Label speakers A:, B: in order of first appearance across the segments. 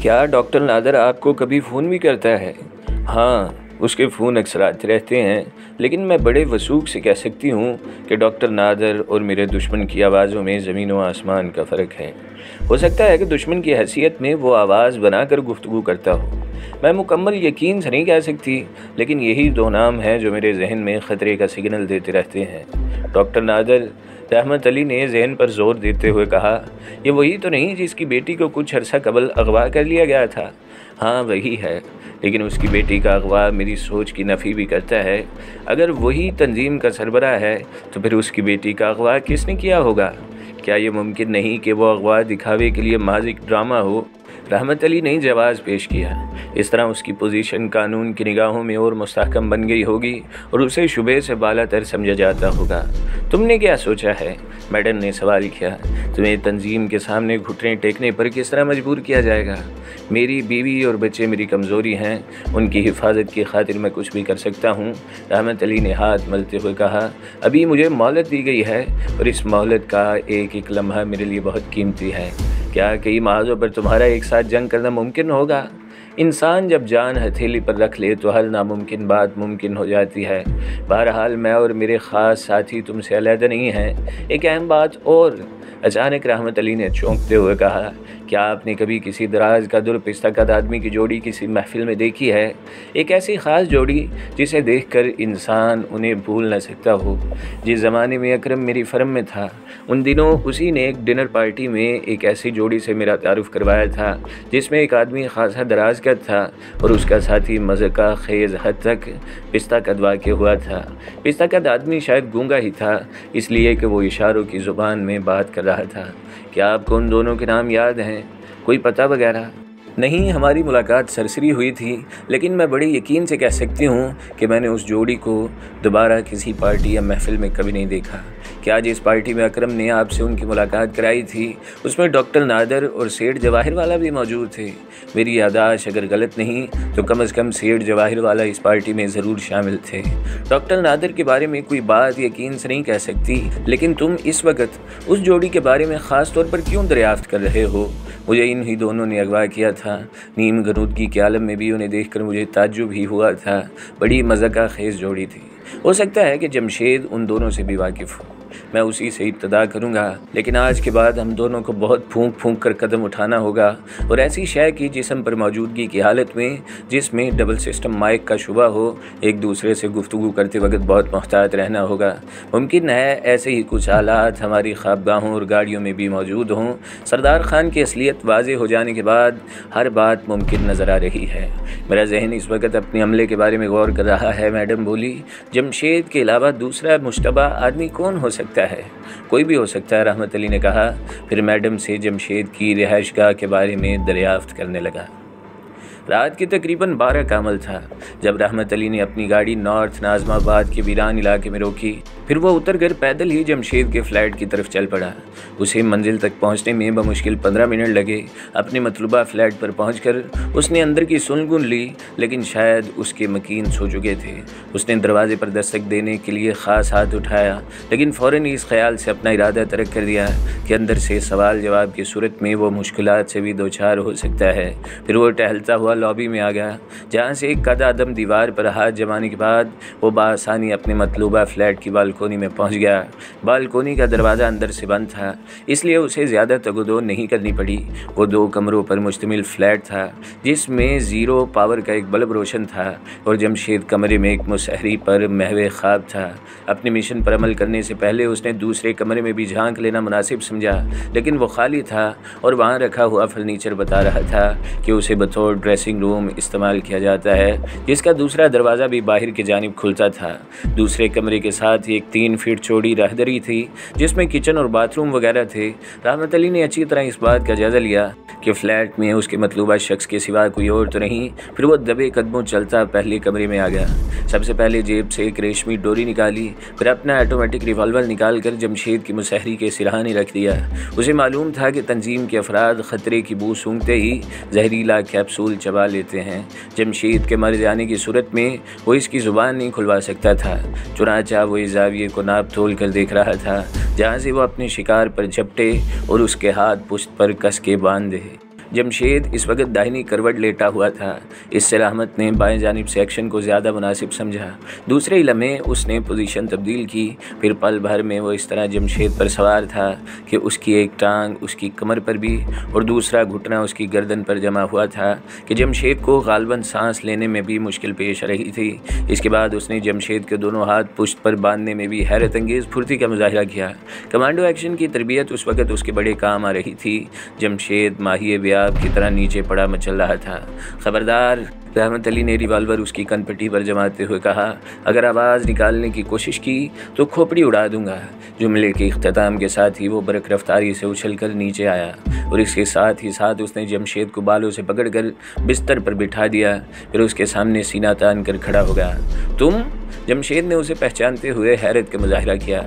A: क्या डॉक्टर नादर आपको कभी फ़ोन भी करता है? हाँ, उसके फ़ोन अक्सर आते रहते हैं, लेकिन मैं बड़े वसूख से कह सकती हूँ कि डॉक्टर नादर और मेरे दुश्मन की आवाज़ों में ज़मीन व आसमान का फ़र्क है। हो सकता है कि दुश्मन की हैसियत में वो आवाज़ बनाकर गुफ्तगू करता हो। मैं मुकम्मल यकीन से नहीं कह सकती, लेकिन यही दो नाम हैं जो मेरे जहन में ख़तरे का सिग्नल देते रहते हैं। डॉक्टर नादर। रहमत अली ने जहन पर जोर देते हुए कहा, ये वही तो नहीं जिसकी बेटी को कुछ अरसा कबल अगवा कर लिया गया था? हाँ वही है, लेकिन उसकी बेटी का अगवा मेरी सोच की नफ़ी भी करता है। अगर वही तंजीम का सरबराह है तो फिर उसकी बेटी का अगवा किसने किया होगा? क्या ये मुमकिन नहीं कि वो अगवा दिखावे के लिए महज एक ड्रामा हो? रहमत अली ने जवाब पेश किया। इस तरह उसकी पोजीशन कानून की निगाहों में और मुस्तहकम बन गई होगी और उसे शुबे से बालातर समझा जाता होगा। तुमने क्या सोचा है? मैडम ने सवाल किया। तुम्हें तंजीम के सामने घुटने टेकने पर किस तरह मजबूर किया जाएगा? मेरी बीवी और बच्चे मेरी कमज़ोरी हैं, उनकी हिफाजत की खातिर मैं कुछ भी कर सकता हूँ। रहमत अली ने हाथ मलते हुए कहा, अभी मुझे मोहलत दी गई है और इस मोहलत का एक एक लम्हा मेरे लिए बहुत कीमती है। क्या कई महाजों पर तुम्हारा एक साथ जंग करना मुमकिन होगा? इंसान जब जान हथेली पर रख ले तो हर नामुमकिन बात मुमकिन हो जाती है। बहरहाल मैं और मेरे ख़ास साथी तुमसे अलहदा नहीं हैं। एक अहम बात और। अचानक रहमत अली ने चौंकते हुए कहा, क्या आपने कभी किसी दराज का दुरपिस्तकद आदमी की जोड़ी किसी महफिल में देखी है? एक ऐसी ख़ास जोड़ी जिसे देखकर इंसान उन्हें भूल न सकता हो। जिस ज़माने में अकरम मेरी फर्म में था, उन दिनों उसी ने एक डिनर पार्टी में एक ऐसी जोड़ी से मेरा तारुफ़ करवाया था जिसमें एक आदमी खासा दराज का था और उसका साथी मज़का ख़ेज़ हद तक पिस्तकद वाक़ हुआ था। पिस्तकद आदमी शायद गूंगा ही था, इसलिए कि वो इशारों की ज़ुबान में बात कर रहा था। क्या आपको उन दोनों के नाम याद हैं? कोई पता वगैरह? नहीं, हमारी मुलाकात सरसरी हुई थी, लेकिन मैं बड़े यकीन से कह सकती हूँ कि मैंने उस जोड़ी को दोबारा किसी पार्टी या महफिल में कभी नहीं देखा। क्या जिस पार्टी में अकरम ने आपसे उनकी मुलाकात कराई थी उसमें डॉक्टर नादर और सेठ जवाहिर वाला भी मौजूद थे? मेरी यादाश्त अगर गलत नहीं तो कम से कम सेठ जवाहिर वाला इस पार्टी में ज़रूर शामिल थे। डॉक्टर नादर के बारे में कोई बात यकीन से नहीं कह सकती, लेकिन तुम इस वक्त उस जोड़ी के बारे में ख़ास तौर पर क्यों दरियाफ्त कर रहे हो? मुझे इन्हीं दोनों ने अगवा किया था। नीम गरूदगी के आलम में भी उन्हें देखकर मुझे ताज्जुब ही हुआ था। बड़ी मज़का ख़ेज़ जोड़ी थी। हो सकता है कि जमशेद उन दोनों से भी वाकिफ़ हो। मैं उसी से इब्तदा करूँगा, लेकिन आज के बाद हम दोनों को बहुत फूंक फूंक कर कदम उठाना होगा और ऐसी शय की जिस्म पर मौजूदगी की हालत में जिसमें डबल सिस्टम माइक का शुबा हो, एक दूसरे से गुफ्तगू करते वक्त बहुत मोहतात रहना होगा। मुमकिन है ऐसे ही कुछ हालात हमारी ख्वाबगाहों और गाड़ियों में भी मौजूद हों। सरदार खान की असलियत वाज़े हो जाने के बाद हर बात मुमकिन नज़र आ रही है। मेरा जहन इस वक्त अपने अमले के बारे में गौर कर रहा है। मैडम बोली, जमशेद के अलावा दूसरा मुश्तबा आदमी कौन हो सकता है? कोई भी हो सकता है, रहमत अली ने कहा। फिर मैडम से जमशेद की रिहाइशगाह के बारे में दरियाफ्त करने लगा। रात के तकरीबन 12 का अमल था जब रहमत अली ने अपनी गाड़ी नॉर्थ नाज़माबाद के वीरान इलाके में रोकी। फिर वो उतर कर पैदल ही जमशेद के फ्लैट की तरफ चल पड़ा। उसे मंजिल तक पहुंचने में बमुश्किल 15 मिनट लगे। अपने मतलूबा फ्लैट पर पहुंचकर उसने अंदर की सुनगुन ली, लेकिन शायद उसके मकीन सो चुके थे। उसने दरवाजे पर दस्तक देने के लिए ख़ास हाथ उठाया, लेकिन फ़ौरन ही इस ख्याल से अपना इरादा तर्क कर दिया कि अंदर से सवाल जवाब की सूरत में वो मुश्किलात से भी दो चार हो सकता है। फिर वो टहलता हुआ लॉबी में आ गया, जहाँ से एक कदम दीवार पर हाथ जमाने के बाद वो बासानी अपने मतलूबा फ्लैट की बालकोनी में पहुँच गया। बालकोनी का दरवाज़ा अंदर से बंद था, इसलिए उसे ज़्यादा तगदो नहीं करनी पड़ी। वो 2 कमरों पर मुश्तमिल फ्लैट था जिसमें ज़ीरो पावर का एक बल्ब रोशन था और जमशेद कमरे में एक मुसहरी पर महवे ख्वाब था। अपने मिशन पर अमल करने से पहले उसने दूसरे कमरे में भी झांक लेना मुनासिब समझा, लेकिन वो खाली था और वहाँ रखा हुआ फर्नीचर बता रहा था कि उसे बतौर ड्रेसिंग रूम इस्तेमाल किया जाता है, जिसका दूसरा दरवाज़ा भी बाहर की जानिब खुलता था। दूसरे कमरे के साथ ही एक 3 फीट चौड़ी राहदरी थी जिसमें किचन और बाथरूम वगैरह थे। रहमत अली ने अच्छी तरह इस बात का जायज़ा लिया कि फ़्लैट में उसके मतलूबा शख्स के सिवा कोई और तो नहीं। फिर वो दबे कदमों चलता पहले कमरे में आ गया। सबसे पहले जेब से एक रेशमी डोरी निकाली, फिर अपना ऑटोमेटिक रिवॉल्वर निकाल कर जमशेद की मुसहरी के सिरहाने रख दिया। उसे मालूम था कि तंजीम के अफराद ख़तरे की बू सूंघते ही जहरीला कैप्सूल चबा लेते हैं। जमशेद के मर जाने की सूरत में वो इसकी ज़ुबान नहीं खुलवा सकता था। चुनाचा वो इस ज़ाविये को नाप तोल कर देख रहा था जहाँ से वो अपने शिकार पर झपटे और उसके हाथ पुश्त पर कस के बांध दे। जमशेद इस वक्त दाहिनी करवट लेटा हुआ था। इससे रहमत ने बाएं जानिब से एक्शन को ज़्यादा मुनासिब समझा। दूसरे ही लम्हे उसने पोजीशन तब्दील की। फिर पल भर में वो इस तरह जमशेद पर सवार था कि उसकी एक टांग उसकी कमर पर भी और दूसरा घुटना उसकी गर्दन पर जमा हुआ था कि जमशेद को गालबन सांस लेने में भी मुश्किल पेश आ रही थी। इसके बाद उसने जमशेद के दोनों हाथ पुश्त पर बांधने में भी हैरत अंगेज़ फुर्ती का मुजाहिरा किया। कमांडो एक्शन की तरबियत उस वक्त उसके बड़े काम आ रही थी। जमशेद माहिए व्याप की तरह नीचे पड़ा मचल रहा था। खबरदार, रहमत अली ने रिवाल्वर उसकी कनपट्टी पर जमाते हुए कहा, अगर आवाज़ निकालने की कोशिश की तो खोपड़ी उड़ा दूंगा। जुमले के इख्तिताम के साथ ही वो बरक रफ्तारी से उछलकर नीचे आया और इसके साथ ही साथ उसने जमशेद को बालों से पकड़कर बिस्तर पर बिठा दिया। फिर उसके सामने सीना तान कर खड़ा हो गया। तुम? जमशेद ने उसे पहचानते हुए हैरत का मुजाहिरा किया।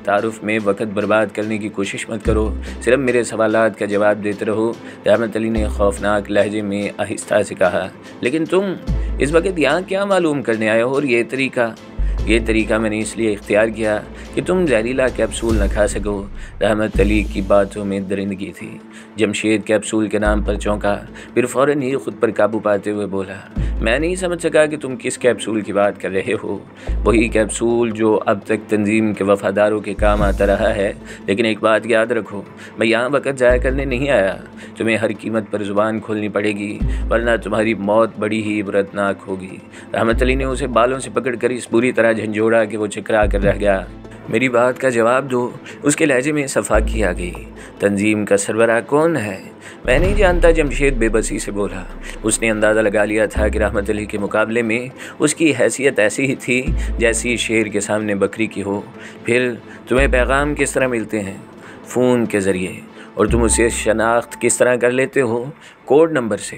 A: तारुफ में वक्त बर्बाद करने की कोशिश मत करो, सिर्फ मेरे सवालात का जवाब देते रहो, रहमत अली ने खौफनाक लहजे में आहिस्ता से कहा। लेकिन तुम इस वक्त यहाँ क्या मालूम करने आए हो? और ये तरीका मैंने इसलिए इख्तियार किया कि तुम जहरीला कैप्सूल न खा सको। रहमत अली की बातों में दरिंदगी थी। जमशेद कैप्सूल के नाम पर चौंका, फिर फ़ौरन ही खुद पर काबू पाते हुए बोला, मैं नहीं समझ सका कि तुम किस कैप्सूल की बात कर रहे हो। वही कैप्सूल जो अब तक तंजीम के वफ़ादारों के काम आता रहा है। लेकिन एक बात याद रखो, मैं यहाँ वक्त ज़ाया करने नहीं आया। तुम्हें हर कीमत पर ज़ुबान खोलनी पड़ेगी, वरना तुम्हारी मौत बड़ी ही इबरतनाक होगी। रहमत अली ने उसे बालों से पकड़कर इस बुरी तरह झंझोड़ा कि वो चिकरा कर रह गया। मेरी बात का जवाब दो। उसके लहजे में सफाकी आ गई। तंजीम का सरबराह कौन है? मैं नहीं जानता, जमशेद बेबसी से बोला। उसने अंदाज़ा लगा लिया था कि रहमत अली के मुकाबले में उसकी हैसियत ऐसी ही थी जैसी शेर के सामने बकरी की हो। फिर तुम्हें पैगाम किस तरह मिलते हैं? फ़ोन के ज़रिए। और तुम उसे शनाख्त किस तरह कर लेते हो? कोड नंबर से।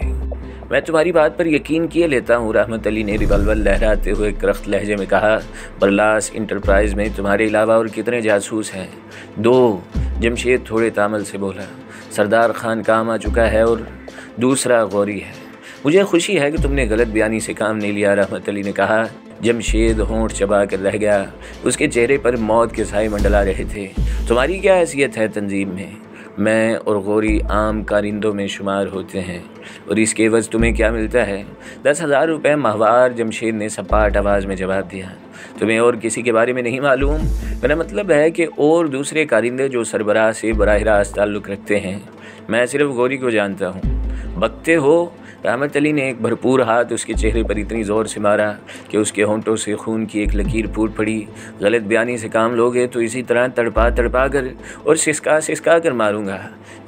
A: मैं तुम्हारी बात पर यकीन किए लेता हूँ, रहमत अली ने रिवाल्वर लहराते हुए करख्त लहजे में कहा। बरलास इंटरप्राइज में तुम्हारे अलावा और कितने जासूस हैं? 2। जमशेद थोड़े तामल से बोला। सरदार खान काम आ चुका है और दूसरा गौरी है। मुझे खुशी है कि तुमने गलत बयानी से काम नहीं लिया, रहमत अली ने कहा। जमशेद होंठ चबा कर रह गया। उसके चेहरे पर मौत के साए मंडला रहे थे। तुम्हारी क्या हैसियत है तंजीम में? मैं और गौरी आम कारिंदों में शुमार होते हैं। और इसके एवज़ तुम्हें क्या मिलता है? 10,000 रुपये माहवार, जमशेद ने सपाट आवाज़ में जवाब दिया। तुम्हें और किसी के बारे में नहीं मालूम? मेरा मतलब है कि और दूसरे कारिंदे जो सरबराह से बराह रास्त ताल्लुक़ रखते हैं। मैं सिर्फ गौरी को जानता हूँ। बकते हो? रहमत अली ने एक भरपूर हाथ उसके चेहरे पर इतनी ज़ोर से मारा कि उसके होंठों से खून की एक लकीर फूट पड़ी। गलत बयानी से काम लोगे तो इसी तरह तड़पा कर और सिसका कर मारूंगा।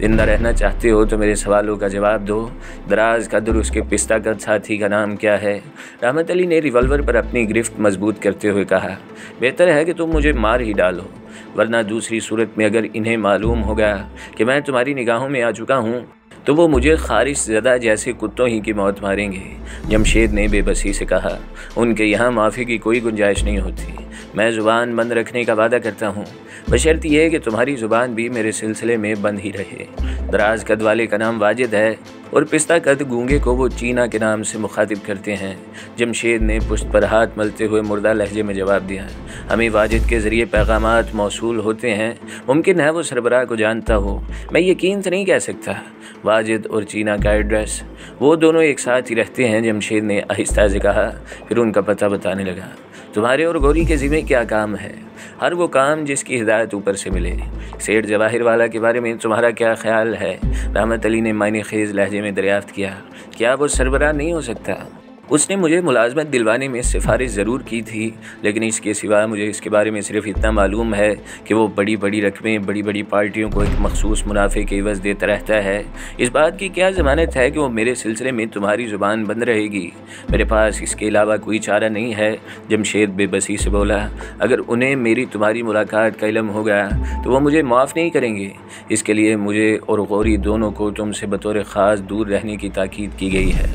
A: जिंदा रहना चाहते हो तो मेरे सवालों का जवाब दो। दराज कदर उसके पिस्ता का साथी का नाम क्या है? रहमत अली ने रिवॉल्वर पर अपनी गिरफ्त मजबूत करते हुए कहा, बेहतर है कि तुम मुझे मार ही डालो, वरना दूसरी सूरत में अगर इन्हें मालूम होगा कि मैं तुम्हारी निगाहों में आ चुका हूँ तो वो मुझे खारिश ज़दा जैसे कुत्तों ही की मौत मारेंगे। जमशेद ने बेबसी से कहा, उनके यहाँ माफ़ी की कोई गुंजाइश नहीं होती। मैं ज़ुबान बंद रखने का वादा करता हूँ, बशर्त यह कि तुम्हारी ज़ुबान भी मेरे सिलसिले में बंद ही रहे। दराज कद वाले का नाम वाजिद है और पिस्ता कद गूंगे को वो चीना के नाम से मुखातिब करते हैं। जमशेद ने पुश्त पर हाथ मलते हुए मुर्दा लहजे में जवाब दिया, हमें वाजिद के ज़रिए पैगामात मौसूल होते हैं। मुमकिन है वो सरबराह को जानता हो, मैं यकीन से नहीं कह सकता। वाजिद और चीना का एड्रेस, वो दोनों एक साथ ही रहते हैं, जमशेद ने आहिस्ता से कहा। फिर उनका पता बताने लगा। तुम्हारे और गौरी के ज़िम्मे क्या काम है? हर वो काम जिसकी हिदायत ऊपर से मिले। सेठ जवाहिर वाला के बारे में तुम्हारा क्या ख्याल है? रहमत अली ने मायने खेज़ लहजे में दरियाफ्त किया, क्या वो सरबराह नहीं हो सकता? उसने मुझे मुलाजमत दिलवाने में सिफारिश ज़रूर की थी, लेकिन इसके सिवा मुझे इसके बारे में सिर्फ इतना मालूम है कि वो बड़ी बड़ी रकमें बड़ी बड़ी पार्टियों को एक मखसूस मुनाफे के एवज़ देता रहता है। इस बात की क्या ज़मानत है कि वो मेरे सिलसिले में तुम्हारी ज़ुबान बंद रहेगी? मेरे पास इसके अलावा कोई चारा नहीं है, जमशेद बेबसी से बोला। अगर उन्हें मेरी तुम्हारी मुलाकात का इल्म हो गया तो वो मुझे माफ़ नहीं करेंगे। इसके लिए मुझे और गौरी दोनों को तुमसे बतौर ख़ास दूर रहने की ताकीद की गई है।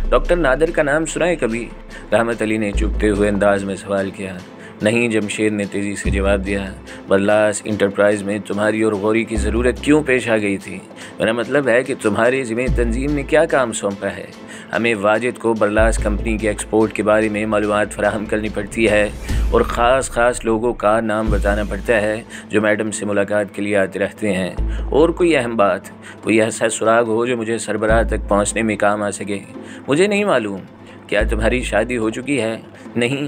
A: डॉक्टर नादर का नाम सुना है कभी? रहमत अली ने चुपते हुए अंदाज में सवाल किया। नहीं, जमशेद ने तेज़ी से जवाब दिया। बरलास इंटरप्राइज में तुम्हारी और गौरी की ज़रूरत क्यों पेश आ गई थी? मेरा मतलब है कि तुम्हारे ज़िम्मे तंजीम ने क्या काम सौंपा है? हमें वाजिद को बरलास कंपनी के एक्सपोर्ट के बारे में मालूमात फराहम करनी पड़ती है और ख़ास लोगों का नाम बताना पड़ता है जो मैडम से मुलाकात के लिए आते रहते हैं। और कोई अहम बात, कोई ऐसा सुराग हो जो मुझे सरबराह तक पहुंचने में काम आ सके। मुझे नहीं मालूम, क्या तुम्हारी शादी हो चुकी है? नहीं।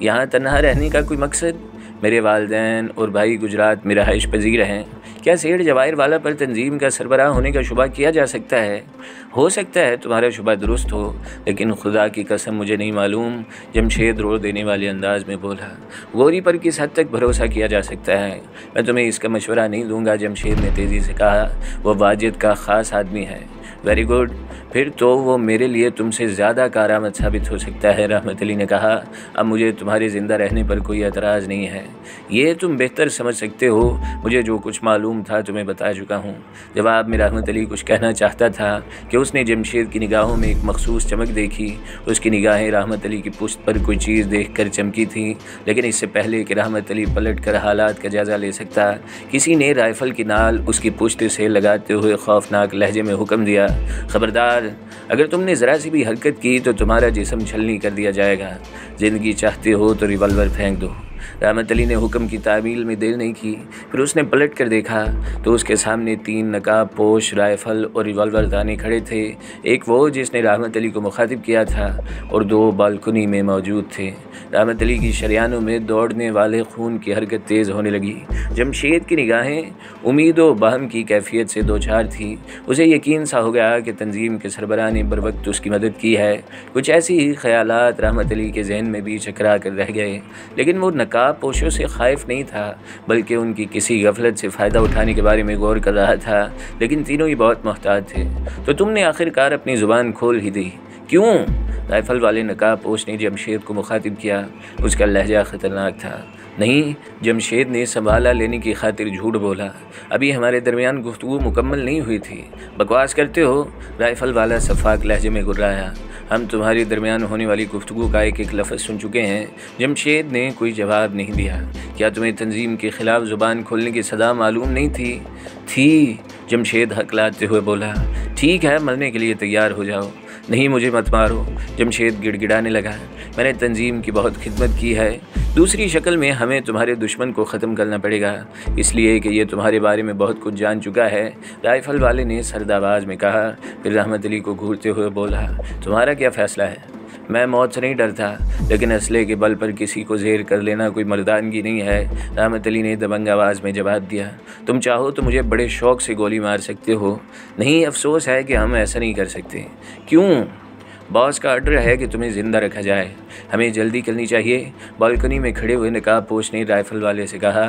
A: यहाँ तन्हा रहने का कोई मकसद? मेरे वालिदैन और भाई गुजरात में रहाइश पजीर हैं। क्या सेठ जवाहिर वाला पर तंजीम का सरबराह होने का शुबा किया जा सकता है? हो सकता है तुम्हारा शुबा दुरुस्त हो, लेकिन खुदा की कसम मुझे नहीं मालूम, जमशेद रो देने वाले अंदाज में बोला। गौरी पर किस हद तक भरोसा किया जा सकता है? मैं तुम्हें इसका मशवरा नहीं दूंगा, जमशेद ने तेज़ी से कहा। वह वाजिद का ख़ास आदमी है। वेरी गुड, फिर तो वो मेरे लिए तुमसे ज़्यादा कारामद साबित हो सकता है, रहमत अली ने कहा। अब मुझे तुम्हारे ज़िंदा रहने पर कोई एतराज़ नहीं है। ये तुम बेहतर समझ सकते हो। मुझे जो कुछ मालूम था तुम्हें बता चुका हूँ। जवाब में रहमत अली कुछ कहना चाहता था कि उसने जमशेद की निगाहों में एक मखसूस चमक देखी। उसकी निगाहें रहमत अली की पुश्त पर कोई चीज़ देख कर चमकी थी, लेकिन इससे पहले कि रहमत अली पलट कर हालात का जायज़ा ले सकता, किसी ने राइफ़ल की नाल उसकी पुश्त से लगाते हुए खौफनाक लहजे में हुक्म दिया, खबरदार, अगर तुमने ज़रा सी भी हरकत की तो तुम्हारा जिस्म छलनी कर दिया जाएगा। ज़िंदगी चाहते हो तो रिवॉल्वर फेंक दो। रहमत अली ने हुक्म की तामील में देर नहीं की। फिर उसने पलट कर देखा तो उसके सामने 3 नकाब पोश राइफ़ल और रिवॉल्वर दाने खड़े थे। एक वो जिसने रहमत अली को मुखातिब किया था और 2 बालकनी में मौजूद थे। रहमत अली की शरियानों में दौड़ने वाले खून की हरकत तेज़ होने लगी। जमशेद की निगाहें उम्मीद व बहम की कैफियत से दो चार थी। उसे यकीन सा हो गया कि तंजीम के सरबराह ने बर वक्त उसकी मदद की है। कुछ ऐसी ही ख्यालात रहमत अली के जहन में भी चकरा कर रह गए, लेकिन वो नकाब पोशों से खाइफ नहीं था, बल्कि उनकी किसी गफलत से फ़ायदा उठाने के बारे में गौर कर रहा था। लेकिन तीनों ही बहुत मोहताज थे। तो तुमने आखिरकार अपनी ज़ुबान खोल ही दी, क्यों? राइफ़ल वाले नकाब पोश ने जमशेद को मुखातिब किया। उसका लहजा ख़तरनाक था। नहीं, जमशेद ने संभाला लेने की खातिर झूठ बोला। अभी हमारे दरमियान गुफ्तगू मुकम्मल नहीं हुई थी। बकवास करते हो, राइफ़ल वाला सफाक लहजे में गुर्राया। हम तुम्हारे दरमियान होने वाली गुफ्तगू का एक एक लफ्ज़ सुन चुके हैं। जमशेद ने कोई जवाब नहीं दिया। क्या तुम्हें तंजीम के ख़िलाफ़ ज़ुबान खोलने की सदा मालूम नहीं थी? जमशेद हकलाते हुए बोला। ठीक है, मरने के लिए तैयार हो जाओ। नहीं, मुझे मत मारो, जमशेद गिड़गिड़ाने लगा। मैंने तंजीम की बहुत खिदमत की है। दूसरी शक्ल में हमें तुम्हारे दुश्मन को ख़त्म करना पड़ेगा, इसलिए कि ये तुम्हारे बारे में बहुत कुछ जान चुका है, राइफ़ल वाले ने सर्द आवाज़ में कहा। फिर रहमत अली को घूरते हुए बोला, तुम्हारा क्या फ़ैसला है? मैं मौत से नहीं डरता, लेकिन असले के बल पर किसी को ज़ेर कर लेना कोई मर्दानगी नहीं है, रहमत अली ने दबंग आवाज़ में जवाब दिया। तुम चाहो तो मुझे बड़े शौक़ से गोली मार सकते हो। नहीं, अफसोस है कि हम ऐसा नहीं कर सकते। क्यों? बॉस का ऑर्डर है कि तुम्हें ज़िंदा रखा जाए। हमें जल्दी करनी चाहिए। बालकनी में खड़े हुए नकाब पोश ने राइफ़ल वाले से कहा।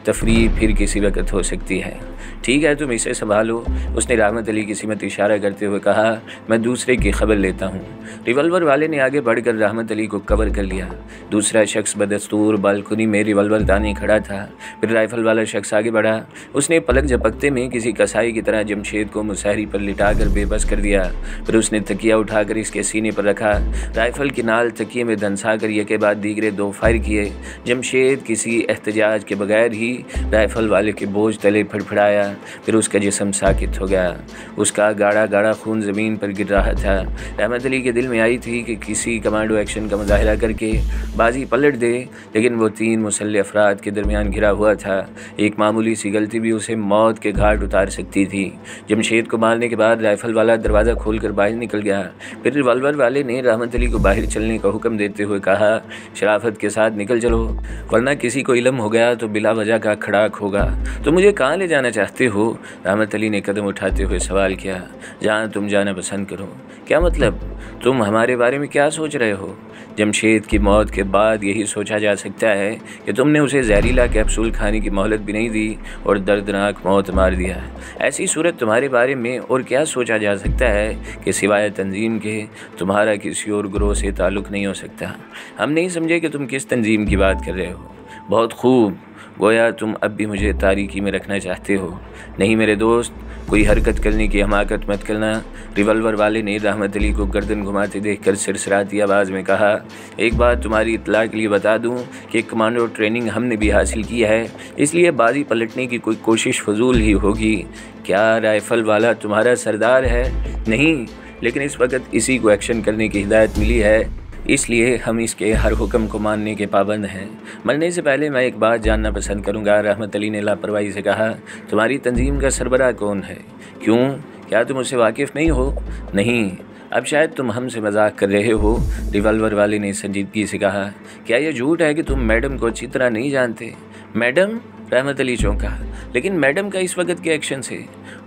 A: तफरीह फिर किसी वक्त हो सकती है। ठीक है, तुम इसे संभालो, उसने रहमत अली की सिमत इशारा करते हुए कहा। मैं दूसरे की खबर लेता हूँ। रिवॉल्वर वाले ने आगे बढ़कर रहमत अली को कवर कर लिया। दूसरा शख्स बदस्तूर बालकनी में रिवॉल्वर ताने खड़ा था। फिर राइफ़ल वाला शख्स आगे बढ़ा। उसने पलक झपकते में किसी कसाई की तरह जमशेद को मुसहरी पर लिटा कर बेबस कर दिया। फिर उसने तकिया उठाकर इसके सीने पर रखा। राइफ़ल की नाल तकिए में धंसा कर एक के बाद दीगरे 2 फायर किए। जमशेद किसी एहतजाज के बगैर ही राइफ़ल वाले के बोझ तले फड़फड़ाया। फिर उसका जिस्म साकित हो गया। उसका गाढ़ा गाढ़ा खून ज़मीन पर गिर रहा था। रहमत अली के दिल में आई थी कि किसी कमांडो एक्शन का मुजाहिरा करके बाजी पलट दे, लेकिन वो 3 मुसल्लह अफराद के दरमियान घिरा हुआ था। एक मामूली सी गलती भी उसे मौत के घाट उतार सकती थी। जमशेद को मारने के बाद राइफ़ल वाला दरवाज़ा खोलकर बाहर निकल गया। फिर रिवॉल्वर वाले ने रहमत अली को बाहर चलने का हुक्म देते हुए कहा, शराफत के साथ निकल चलो, वरना किसी को इल्म हो गया तो बिला वजह का खड़ाक होगा। तो मुझे कहाँ ले जाना चाहते हो? रहमत अली ने कदम उठाते हुए सवाल किया। जहाँ तुम जाना पसंद करो। क्या मतलब? तुम हमारे बारे में क्या सोच रहे हो? जमशेद की मौत के बाद यही सोचा जा सकता है कि तुमने उसे जहरीला कैप्सूल खाने की मोहलत भी नहीं दी और दर्दनाक मौत मार दिया। ऐसी सूरत तुम्हारे बारे में और क्या सोचा जा सकता है कि सिवाय तंजीम के तुम्हारा किसी और ग्रोह से ताल्लुक़ नहीं हो सकता। हम नहीं समझे कि तुम किस तंजीम की बात कर रहे हो। बहुत खूब, गोया तुम अब भी मुझे तारीकी में रखना चाहते हो। नहीं मेरे दोस्त, कोई हरकत करने की हमाकत मत करना। रिवॉल्वर वाले ने रहमत अली को गर्दन घुमाते देखकर सिरसराती आवाज़ में कहा। एक बात तुम्हारी इत्तला के लिए बता दूं कि कमांडो ट्रेनिंग हमने भी हासिल की है, इसलिए बाजी पलटने की कोई कोशिश फजूल ही होगी। क्या राइफ़ल वाला तुम्हारा सरदार है? नहीं, लेकिन इस वक्त इसी को एक्शन करने की हिदायत मिली है, इसलिए हम इसके हर हुक्म को मानने के पाबंद हैं। मरने से पहले मैं एक बात जानना पसंद करूंगा। रहमत अली ने लापरवाही से कहा, तुम्हारी तंजीम का सरबराह कौन है? क्यों, क्या तुम उससे वाकिफ़ नहीं हो? नहीं, अब शायद तुम हमसे मजाक कर रहे हो, रिवॉल्वर वाले ने संजीदगी से कहा। क्या यह झूठ है कि तुम मैडम को अच्छी तरह नहीं जानते? मैडम? रहमत अली चौंका। लेकिन मैडम का इस वक्त के एक्शन से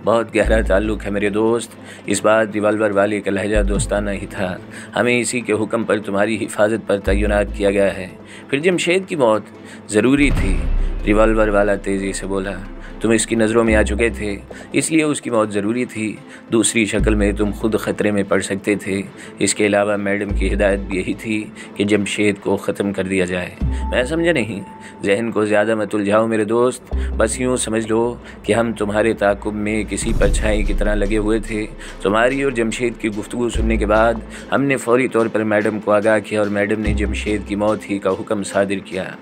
A: बहुत गहरा ताल्लुक़ है मेरे दोस्त। इस बार रिवॉल्वर वाले का लहजा दोस्ताना ही था। हमें इसी के हुक्म पर तुम्हारी हिफाजत पर तैनात किया गया है। फिर जमशेद की मौत ज़रूरी थी, रिवॉल्वर वाला तेज़ी से बोला। तुम इसकी नज़रों में आ चुके थे, इसलिए उसकी मौत ज़रूरी थी। दूसरी शक्ल में तुम खुद ख़तरे में पड़ सकते थे। इसके अलावा मैडम की हिदायत भी यही थी कि जमशेद को ख़त्म कर दिया जाए। मैं समझा नहीं। जहन को ज़्यादा मत उलझाओ मेरे दोस्त। बस यूँ समझ लो कि हम तुम्हारे ताक़ुब में किसी परछाई की तरह लगे हुए थे। तुम्हारी और जमशेद की गुफ्तगू सुनने के बाद हमने फ़ौरी तौर पर मैडम को आगाह किया और मैडम ने जमशेद की मौत ही का हुक्म सादिर किया।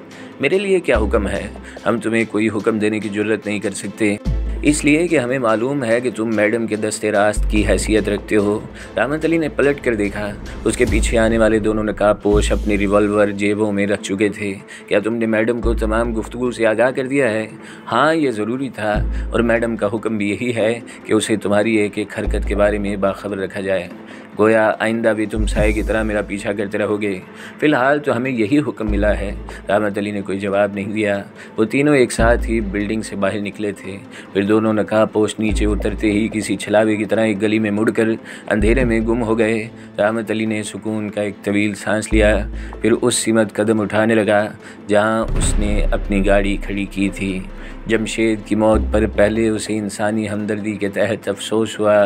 A: मेरे लिए क्या हुक्म है? हम तुम्हें कोई हुक्म देने की ज़रूरत नहीं कर सकते, इसलिए कि हमें मालूम है कि तुम मैडम के दस्ते रास्त की हैसियत रखते हो। रहमत अली ने पलट कर देखा। उसके पीछे आने वाले दोनों नकाबपोश अपनी रिवॉल्वर जेबों में रख चुके थे। क्या तुमने मैडम को तमाम गुफ्तगू से आगाह कर दिया है? हाँ, ये ज़रूरी था, और मैडम का हुक्म भी यही है कि उसे तुम्हारी एक एक हरकत के बारे में बाखबर रखा जाए, गोया आइंदा भी तुम साए की तरह मेरा पीछा करते रहोगे। फ़िलहाल तो हमें यही हुक्म मिला है। रहमत अली ने कोई जवाब नहीं दिया। वो तीनों एक साथ ही बिल्डिंग से बाहर निकले थे। फिर दोनों नकाबपोश नीचे उतरते ही किसी छलावे की तरह एक गली में मुड़कर अंधेरे में गुम हो गए। रहमत अली ने सुकून का एक तवील सांस लिया, फिर उस सिमत कदम उठाने लगा जहाँ उसने अपनी गाड़ी खड़ी की थी। जमशेद की मौत पर पहले उसे इंसानी हमदर्दी के तहत अफसोस हुआ,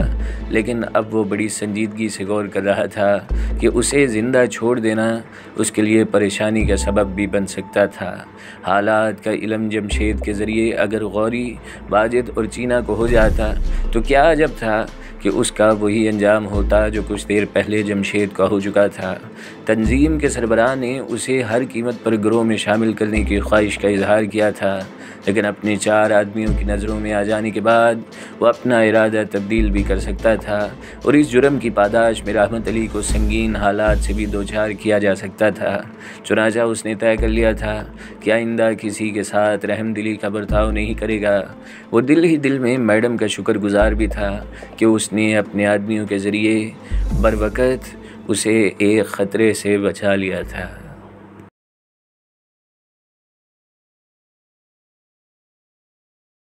A: लेकिन अब वो बड़ी संजीदगी से गौर कर रहा था कि उसे ज़िंदा छोड़ देना उसके लिए परेशानी का सबब भी बन सकता था। हालात का इल्म जमशेद के ज़रिए अगर गौरी, बाजिद और चीना को हो जाता तो क्या अजब था कि उसका वही अंजाम होता जो कुछ देर पहले जमशेद का हो चुका था। तंजीम के सरबराह ने उसे हर कीमत पर गिरोह में शामिल करने की ख्वाहिश का इजहार किया था, लेकिन अपने 4 आदमियों की नज़रों में आ जाने के बाद वो अपना इरादा तब्दील भी कर सकता था, और इस जुर्म की पादाश में रहमत अली को संगीन हालात से भी दोचार किया जा सकता था। चुनांचे उसने तय कर लिया था कि आइंदा किसी के साथ रहमदिली का बर्ताव नहीं करेगा। वो दिल ही दिल में मैडम का शुक्रगुजार भी था कि उसने अपने आदमियों के ज़रिए बरवक़्त उसे एक ख़तरे से बचा लिया था।